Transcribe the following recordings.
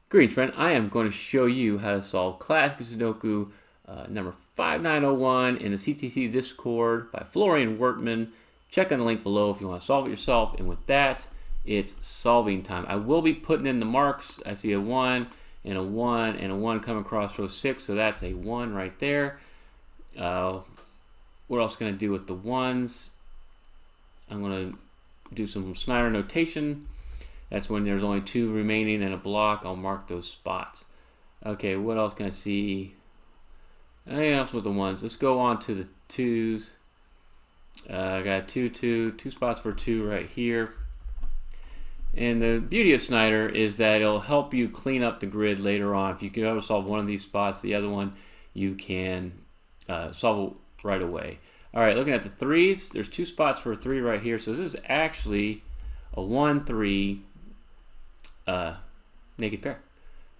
Greetings, friend. I am going to show you how to solve classic Sudoku number 5901 in the CTC Discord by Florian Wertman. Check on the link below if you want to solve it yourself. And with that, it's solving time. I will be putting in the marks. I see a 1 and a 1 and a 1 coming across row 6, so that's a 1 right there. What else can I do with the 1s? I'm going to do some Snyder notation. That's when there's only 2 remaining in a block. I'll mark those spots. Okay, what else can I see? Anything else with the 1s? Let's go on to the 2s. I got 2 spots for 2 right here. And the beauty of Snyder is that it'll help you clean up the grid later on. If you can ever solve one of these spots, the other one you can solve it right away. All right, looking at the 3s, there's 2 spots for a 3 right here. So this is actually a 1-3 naked pair,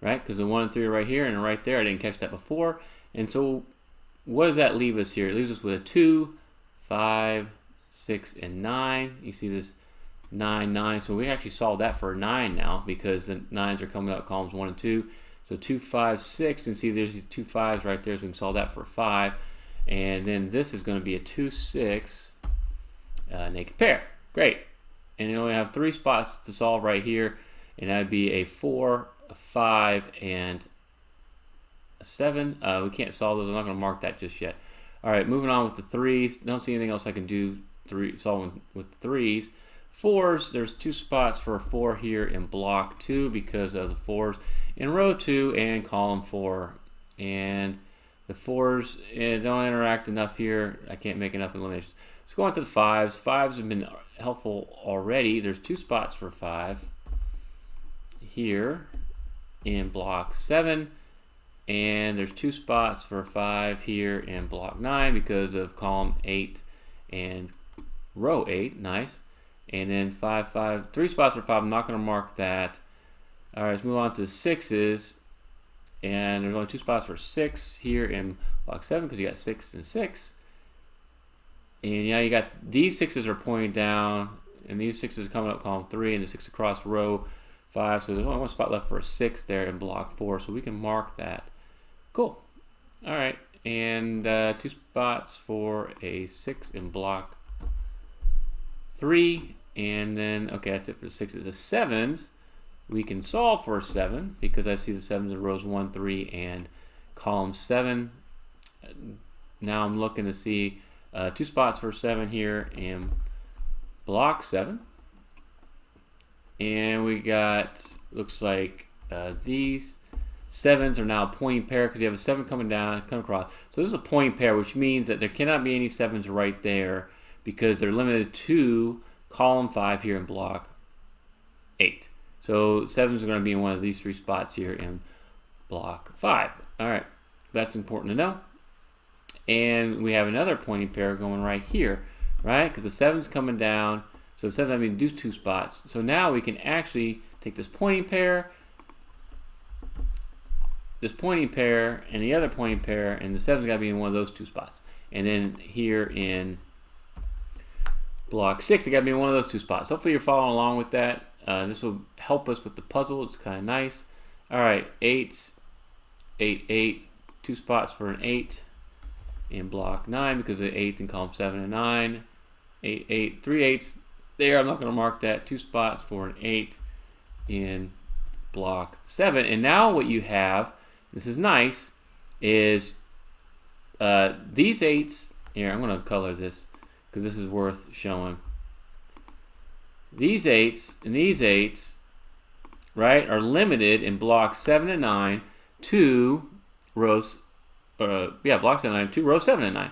right? Because the 1 and 3 are right here and right there. I didn't catch that before. And so what does that leave us here? It leaves us with a 2, 5, 6, and 9. You see this 9, 9. So we actually solved that for a 9 now because the 9s are coming out columns 1 and 2. So 2, 5, 6. And see there's these 2 5s right there. So we can solve that for 5. And then this is going to be a 2, 6 naked pair. Great. And you only have 3 spots to solve right here. And that would be a 4, a 5, and a 7. We can't solve those. I'm not going to mark that just yet. All right, moving on with the 3s. Don't see anything else I can do solving with the 3s. 4s, there's 2 spots for a 4 here in block 2 because of the 4s in row 2 and column 4. And the 4s don't interact enough here. I can't make enough eliminations. Let's go on to the 5s. 5s have been helpful already. There's 2 spots for 5 here in block 7, and there's 2 spots for 5 here in block 9 because of column 8 and row 8. Nice. And then 5, 5, 3 spots for 5. I'm not going to mark that. All right, let's move on to the 6s, and there's only 2 spots for 6 here in block 7 because you got 6 and 6. And yeah, you got these 6s are pointing down, and these 6s are coming up column 3, and the 6 across row 5. So there's only 1 spot left for a 6 there in block 4, so we can mark that. Cool. All right, and 2 spots for a 6 in block 3, and then okay, that's it for the 6s. The 7s we can solve for a 7 because I see the 7s in rows 1, 3, and column 7. Now I'm looking to see 2 spots for 7 here in block 7. And we got, looks like these 7s are now a pointing pair because you have a 7 coming down, come across. So this is a pointing pair, which means that there cannot be any 7s right there because they're limited to column 5 here in block 8. So 7s are going to be in one of these 3 spots here in block 5. All right, that's important to know. And we have another pointing pair going right here, right? Because the 7's coming down. So the 7 having to do 2 spots. So now we can actually take this pointing pair, and the other pointing pair, and the 7's got to be in one of those 2 spots. And then here in block 6, it got to be in one of those 2 spots. Hopefully you're following along with that. This will help us with the puzzle. It's kind of nice. All right, 8s, 8, 8, 2 spots for an 8 in block 9 because of the 8s in column 7 and 9. 8, 8, 3 8s. There, I'm not going to mark that. 2 spots for an 8 in block 7. And now what you have, this is nice, is these 8s. Here, I'm going to color this because this is worth showing. These 8s and these 8s, right, are limited in block 7 and 9 to rows, block 7 and 9 to row 7 and 9.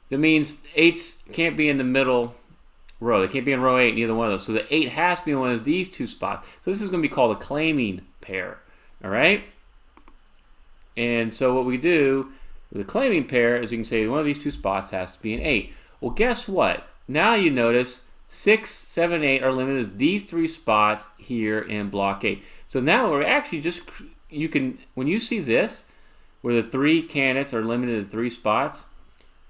That means 8s can't be in the middle row. They can't be in row 8, neither one of those. So the 8 has to be in one of these 2 spots. So this is going to be called a claiming pair. All right? And so what we do with a claiming pair is you can say one of these 2 spots has to be an 8. Well, guess what? Now you notice 6, 7, 8 are limited to these 3 spots here in block 8. So now we're actually just, you can, when you see this, where the 3 candidates are limited to 3 spots,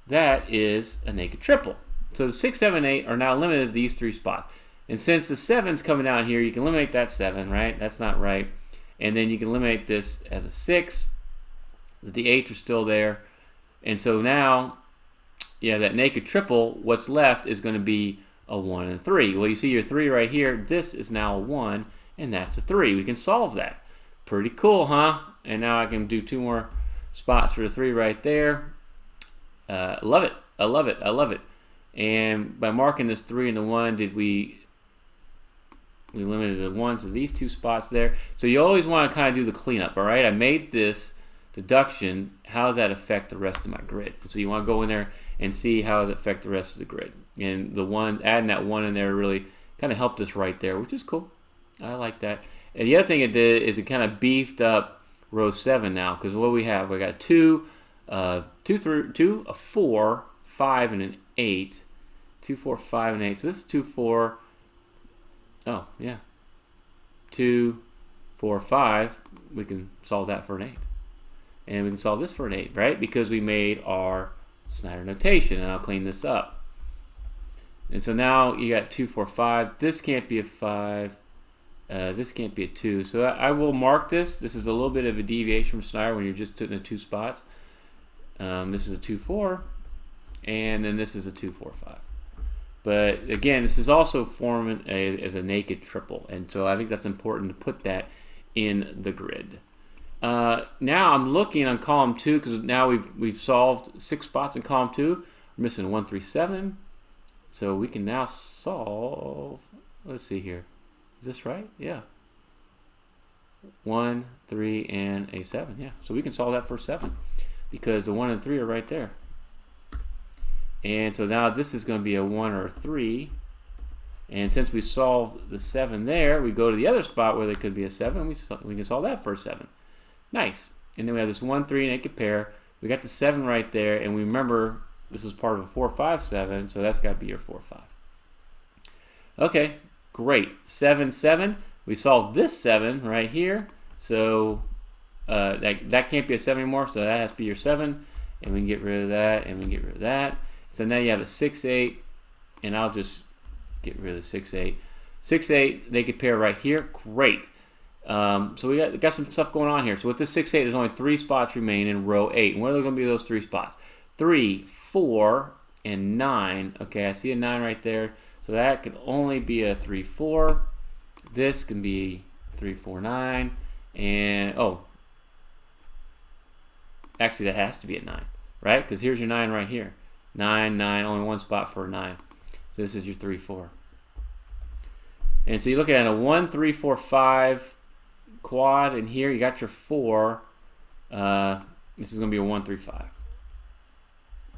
that is a naked triple. So the 6, 7, 8 are now limited to these 3 spots. And since the 7's coming down here, you can eliminate that 7, right? That's not right. and then you can eliminate this as a 6. The 8s are still there, and so now, yeah, that naked triple, what's left is going to be a 1 and a 3. Well, you see your 3 right here. This is now a 1, and that's a 3. We can solve that. Pretty cool, huh? And now I can do 2 more spots for the 3 right there. Love it. I love it. I love it. And by marking this 3 and the 1, we limited the 1 to these 2 spots there. So you always want to kind of do the cleanup, all right? I made this deduction. How does that affect the rest of my grid? So you want to go in there and see how does it affect the rest of the grid. And the 1, adding that 1 in there really kind of helped us right there, which is cool. I like that. And the other thing it did is it kind of beefed up row 7 now, because what we have, we got 2, a 4, 5, and an 8. 2, 4, 5, and 8. So this is 2, 4. Oh, yeah. 2, 4, 5. We can solve that for an 8. And we can solve this for an 8, right? Because we made our Snyder notation, and I'll clean this up. And so now you got 2, 4, 5. This can't be a 5. This can't be a 2. So I will mark this. This is a little bit of a deviation from Snyder when you're just putting in 2 spots. This is a 2, 4. And then this is a 2, 4, 5. But again, this is also forming as a naked triple. And so I think that's important to put that in the grid. Now I'm looking on column 2, because now we've solved 6 spots in column 2. We're missing 1, 3, 7. So we can now solve, let's see here. Is this right? Yeah. 1, 3, and a 7. Yeah. So we can solve that for 7, because the 1 and 3 are right there. And so now this is going to be a 1 or a 3. And since we solved the 7 there, we go to the other spot where there could be a 7. We can solve that for a 7. Nice. And then we have this 1, 3 naked pair. We got the 7 right there. And we remember this was part of a 4, 5, 7. So that's got to be your 4, 5. Okay. Great. 7, 7. We solved this 7 right here. So that can't be a 7 anymore. So that has to be your 7. And we can get rid of that. And we can get rid of that. So now you have a 6, 8. And I'll just get rid of the 6, 8. 6, 8, naked pair right here. Great. So we got some stuff going on here. So with this 6, 8, there's only 3 spots remain in row 8. And what are going to be those 3 spots? 3, 4, and 9. Okay, I see a 9 right there. So that can only be a 3, 4. This can be 3, 4, 9. And, oh, actually that has to be a 9, right? Because here's your 9 right here. 9, 9, only 1 spot for a 9. So this is your 3, 4. And so you're looking at a 1, 3, 4, 5 quad, and here you got your 4. This is going to be a 1, 3, 5.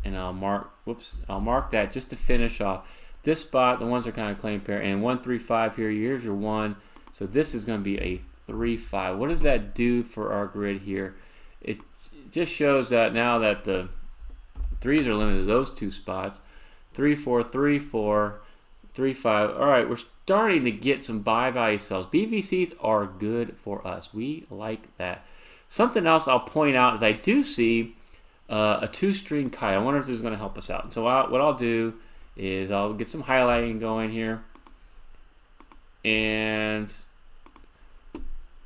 And I'll mark that just to finish off. This spot, the ones are kind of claim pair, and 1, 3, 5 here, here's your 1. So this is going to be a 3, 5. What does that do for our grid here? It just shows that now that the 3s are limited to those 2 spots. 3, 4, 3, 4, 3, 5. All right, we're starting to get some buy value cells. BVCs are good for us. We like that. Something else I'll point out is I do see a 2-string kite. I wonder if this is going to help us out. So what I'll do is I'll get some highlighting going here. And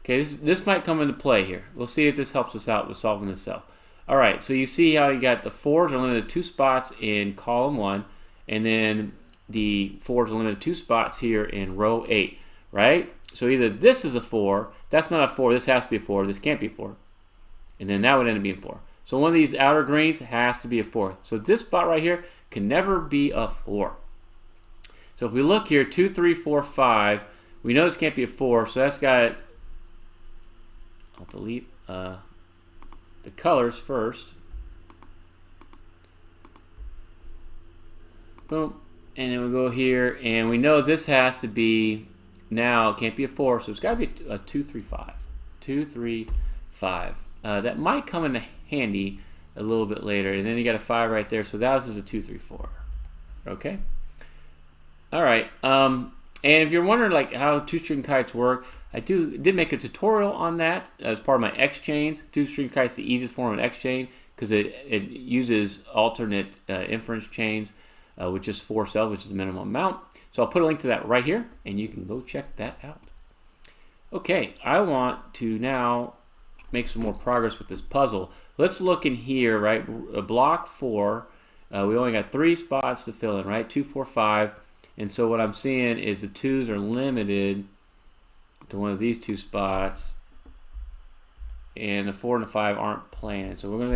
okay, this might come into play here. We'll see if this helps us out with solving this cell. All right, so you see how you got the 4s are limited to 2 spots in column 1, and then the 4s are limited to 2 spots here in row 8, right? So either this is a 4, that's not a 4, this has to be a 4, this can't be a 4, and then that would end up being 4. So one of these outer greens has to be a 4. So this spot right here can never be a 4. So if we look here, 2, 3, 4, 5, we know this can't be a 4, so that's got, I'll delete the colors first. Boom. And then we'll go here, and we know this has to be, now it can't be a 4, so it's got to be a 2, 3, 5. 2, 3, 5. That might come in handy a little bit later. And then you got a 5 right there, so that is a 2, 3, 4. Okay? All right. And if you're wondering like how 2-string kites work, I did make a tutorial on that as part of my X chains. 2-string kite's the easiest form of an X chain because it uses alternate inference chains with just 4 cells, which is the minimum amount. So I'll put a link to that right here, and you can go check that out. Okay, I want to now make some more progress with this puzzle. Let's look in here, right? Block 4. We only got 3 spots to fill in, right? 2, 4, 5. And so what I'm seeing is the 2s are limited to one of these 2 spots, and the 4 and the 5 aren't planned. So we're going to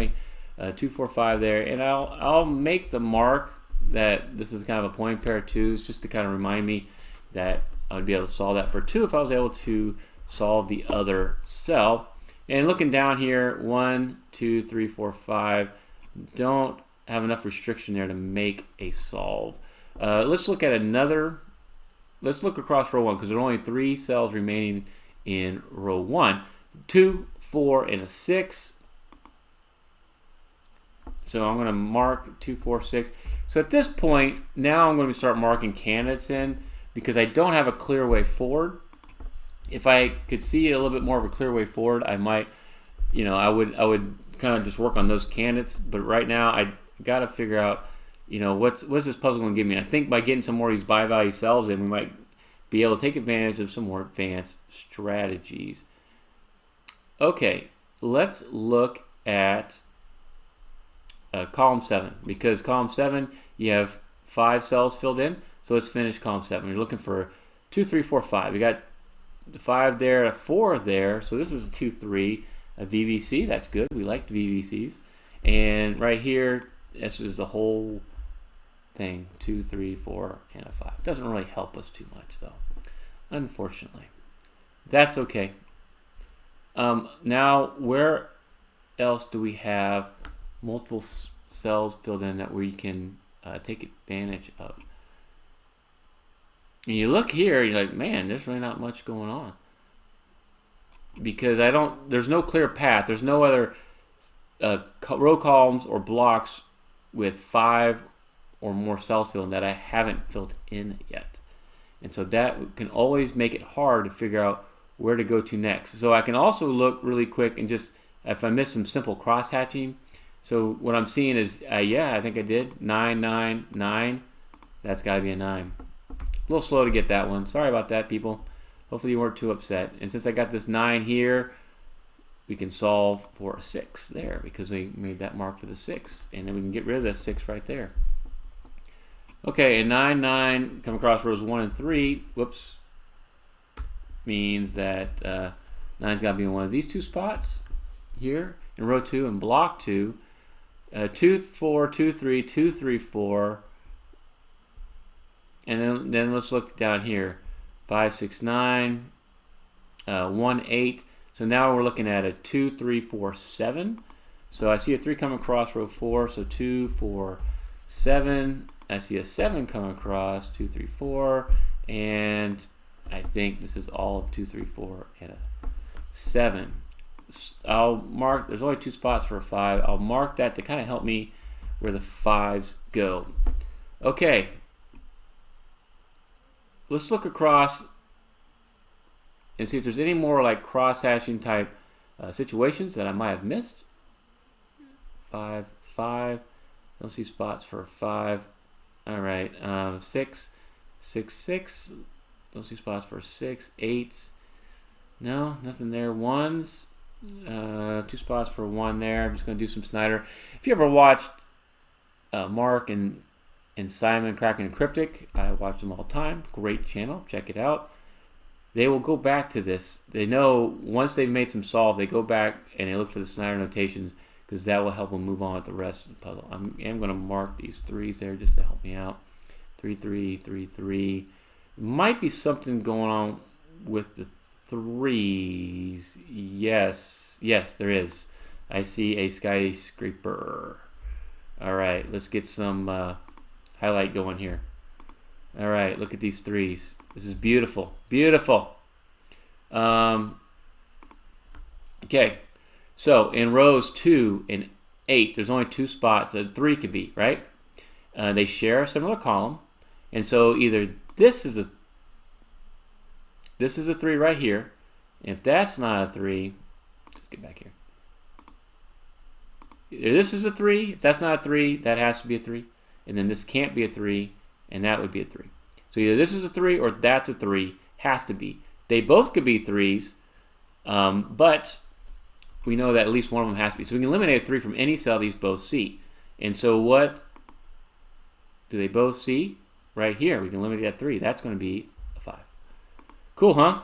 make 2, 4, 5 there, and I'll make the mark that this is kind of a pointing pair of 2s, just to kind of remind me that I would be able to solve that for 2 if I was able to solve the other cell. And looking down here, 1, 2, 3, 4, 5, don't have enough restriction there to make a solve. Let's look at another. Let's look across row 1 because there are only 3 cells remaining in row 1. 2, 4, and a 6. So I'm going to mark 2, 4, 6. So at this point, now I'm going to start marking candidates in because I don't have a clear way forward. If I could see a little bit more of a clear way forward, I might, I would kind of just work on those candidates. But right now, I got to figure out, what's this puzzle going to give me? And I think by getting some more of these buy value cells in, we might be able to take advantage of some more advanced strategies. Okay, let's look at column 7, because column 7 you have 5 cells filled in. So let's finish column 7. You're looking for 2, 3, 4, 5. You got the 5 there, a 4 there. So this is a 2, 3, a VVC. That's good. We like VVCs. And right here, this is the whole thing: 2, 3, 4, and a 5. It doesn't really help us too much, though, unfortunately. That's okay. Now, where else do we have multiple cells filled in that we can take advantage of? And you look here, you're like, man, there's really not much going on, because there's no clear path. There's no other row columns or blocks with 5 or more cells filled in that I haven't filled in yet. And so that can always make it hard to figure out where to go to next. So I can also look really quick and just, if I miss some simple cross hatching. So what I'm seeing is, yeah, I think I did 9, 9, 9. That's got to be a 9. A little slow to get that one. Sorry about that, people. Hopefully you weren't too upset. And since I got this 9 here, we can solve for a 6 there because we made that mark for the 6. And then we can get rid of that 6 right there. Okay, and 9, 9 come across rows 1 and 3. Whoops. Means that 9's got to be in one of these 2 spots here in row 2 and block 2. 2, 4, 2, 3, 2, 3, 4. And then let's look down here. 5, 6, 9, 1, 8. So now we're looking at a 2, 3, 4, 7. So I see a 3 come across row 4. So 2, 4, 7. I see a 7 come across 2, 3, 4. And I think this is all of 2, 3, 4 and a 7. I'll mark, there's only 2 spots for a 5. I'll mark that to kind of help me where the 5s go. Okay. Let's look across and see if there's any more like cross-hashing type situations that I might have missed. 5, 5. Don't see spots for a 5. All right. 6, 6, 6. Don't see spots for 6, 8s. No, nothing there. 1s. 2 spots for 1 there. I'm just going to do some Snyder. If you ever watched Mark and Simon Kraken and Cryptic, I watch them all the time. Great channel. Check it out. They will go back to this. They know once they've made some solve, they go back and they look for the Snyder notations because that will help them move on with the rest of the puzzle. I am going to mark these 3s there just to help me out. 3, 3, 3, 3. Might be something going on with the 3s. Yes, there is. I see a Skyscraper. All right, let's get some highlight going here. All right, look at these 3s. This is beautiful, beautiful. Okay, so in rows 2 and 8, there's only 2 spots. 3 could be, right? They share a similar column, and so either this is a 3 right here. If that's not a 3, let's get back here. Either this is a 3. If that's not a 3, that has to be a 3. And then this can't be a 3, and that would be a 3. So either this is a 3 or that's a 3. Has to be. They both could be 3s, but we know that at least one of them has to be. So we can eliminate a 3 from any cell these both see. And so what do they both see? Right here, we can eliminate that 3. That's going to be a 5. Cool, huh?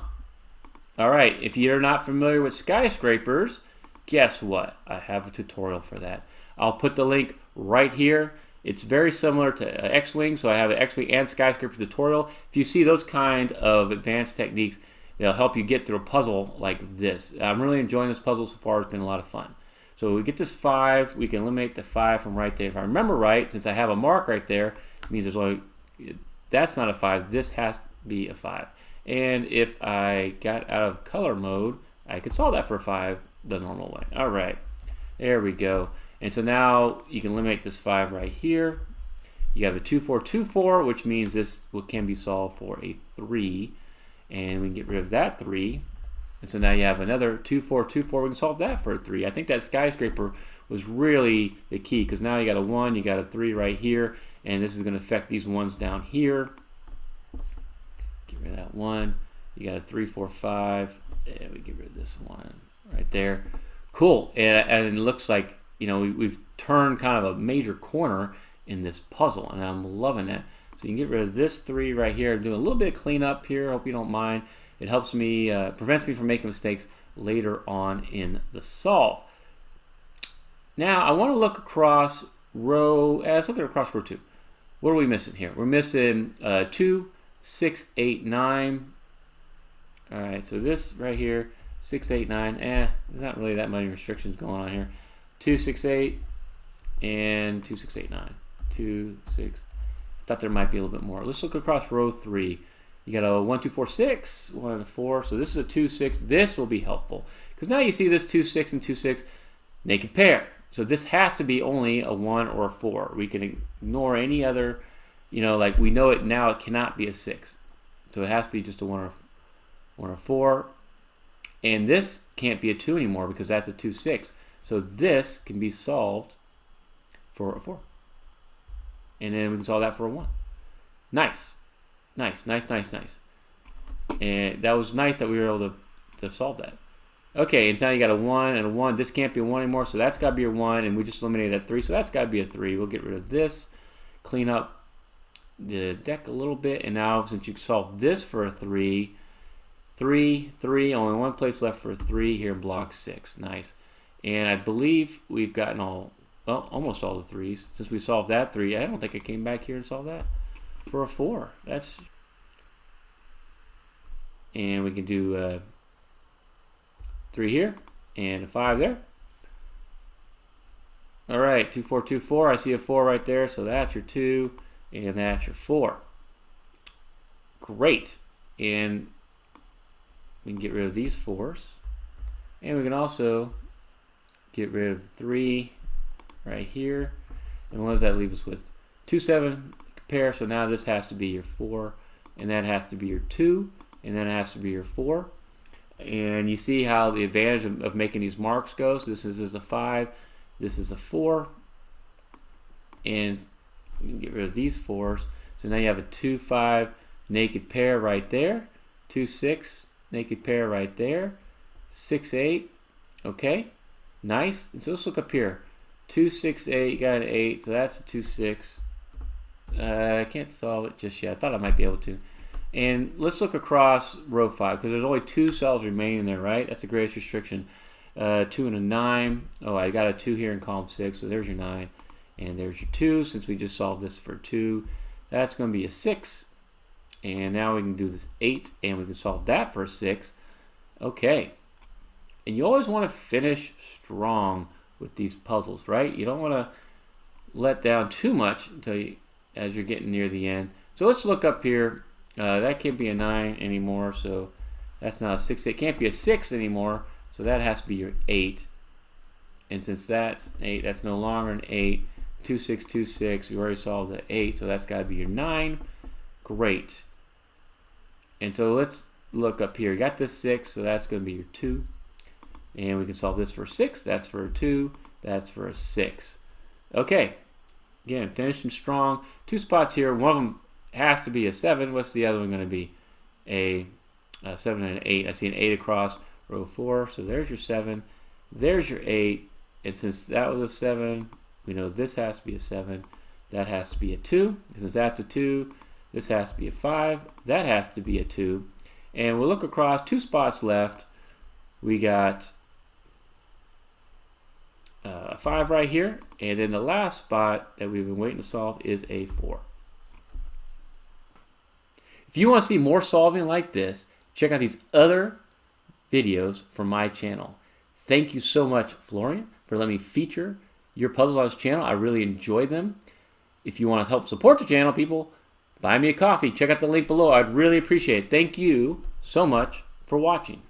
All right, if you're not familiar with skyscrapers, guess what? I have a tutorial for that. I'll put the link right here. It's very similar to X-Wing, so I have an X-Wing and skyscraper tutorial. If you see those kind of advanced techniques, they'll help you get through a puzzle like this. I'm really enjoying this puzzle so far. It's been a lot of fun. So we get this 5. We can eliminate the 5 from right there. If I remember right, since I have a mark right there, it means there's only, that's not a 5. This has to be a 5. And if I got out of color mode, I could solve that for a 5 the normal way. All right, there we go. And so now you can eliminate this 5 right here. You have a 2, 4, 2, 4, which means this can be solved for a 3. And we can get rid of that 3. And so now you have another 2, 4, 2, 4. We can solve that for a 3. I think that skyscraper was really the key, because now you got a 1, you got a 3 right here, and this is going to affect these ones down here. Get rid of that 1. You got a 3, 4, 5, and we get rid of this 1 right there. Cool. And it looks like, you know, we've turned kind of a major corner in this puzzle, and I'm loving it. So you can get rid of this 3 right here. I'm doing a little bit of cleanup here. Hope you don't mind. It helps me, prevents me from making mistakes later on in the solve. Now I want to look across row. Let's look across row 2. What are we missing here? We're missing 2, 6, 8, 9. All right. So this right here, 6, 8, 9. There's not really that many restrictions going on here. 2, 6, 8, and 2, 6, 8, 9. 2, 6. Thought there might be a little bit more. Let's look across row 3. You got a 1, 2, 4, 6, 1 and a 4. So this is a 2, 6. This will be helpful because now you see this 2, 6 and 2, 6 naked pair. So this has to be only a 1 or a 4. We can ignore any other, you know, like we know it now. It cannot be a 6. So it has to be just a 1 or a 4. And this can't be a 2 anymore because that's a 2, 6. So this can be solved for a 4. And then we can solve that for a 1. Nice. Nice, nice, nice, nice. And that was nice that we were able to solve that. Okay, and now you got a 1 and a 1. This can't be a 1 anymore, so that's got to be a 1. And we just eliminated that 3, so that's got to be a 3. We'll get rid of this, clean up the deck a little bit. And now since you solved this for a 3, 3, 3, only one place left for a 3 here in block 6. Nice. And I believe we've gotten almost all the 3s. Since we solved that 3, I don't think I came back here and solved that for a 4. And we can do 3 here and a 5 there. All right, 2, 4, 2, 4. I see a 4 right there, so that's your 2 and that's your 4. Great. And we can get rid of these 4s. And we can also get rid of 3 right here. And what does that leave us with? 2, 7 pair. So now this has to be your 4, and that has to be your 2, and then it has to be your 4. And you see how the advantage of making these marks goes. This is a 5, this is a 4, and you can get rid of these 4s. So now you have a 2, 5 naked pair right there, 2, 6 naked pair right there, 6, 8. Okay, nice. And so let's look up here. 2, 6, 8. You got an 8, so that's a 2, 6. I can't solve it just yet. I thought I might be able to. And let's look across row 5 because there's only 2 cells remaining there, right? That's the greatest restriction. 2 and a 9. Oh, I got a 2 here in column 6, so there's your 9. And there's your 2, since we just solved this for 2. That's going to be a 6. And now we can do this 8, and we can solve that for a 6. Okay. And you always want to finish strong with these puzzles, right? You don't want to let down too much as you're getting near the end. So let's look up here. That can't be a 9 anymore, so that's not a 6. It can't be a 6 anymore, so that has to be your 8. And since that's 8, that's no longer an 8. 2, 6, 2, 6. We already solved the 8, so that's got to be your 9. Great. And so let's look up here. You got this 6, so that's going to be your 2. And we can solve this for 6. That's for a 2. That's for a 6. Okay. Again, finishing strong. 2 spots here. One of them has to be a 7. What's the other one going to be? A 7 and an 8. I see an 8 across row 4. So there's your 7. There's your 8. And since that was a 7, we know this has to be a 7. That has to be a 2. Since that's a 2, this has to be a 5. That has to be a 2. And we'll look across 2 spots left. We got a 5 right here. And then the last spot that we've been waiting to solve is a 4. If you want to see more solving like this, check out these other videos from my channel. Thank you so much, Florian, for letting me feature your puzzles on this channel. I really enjoy them. If you want to help support the channel, people, buy me a coffee. Check out the link below. I'd really appreciate it. Thank you so much for watching.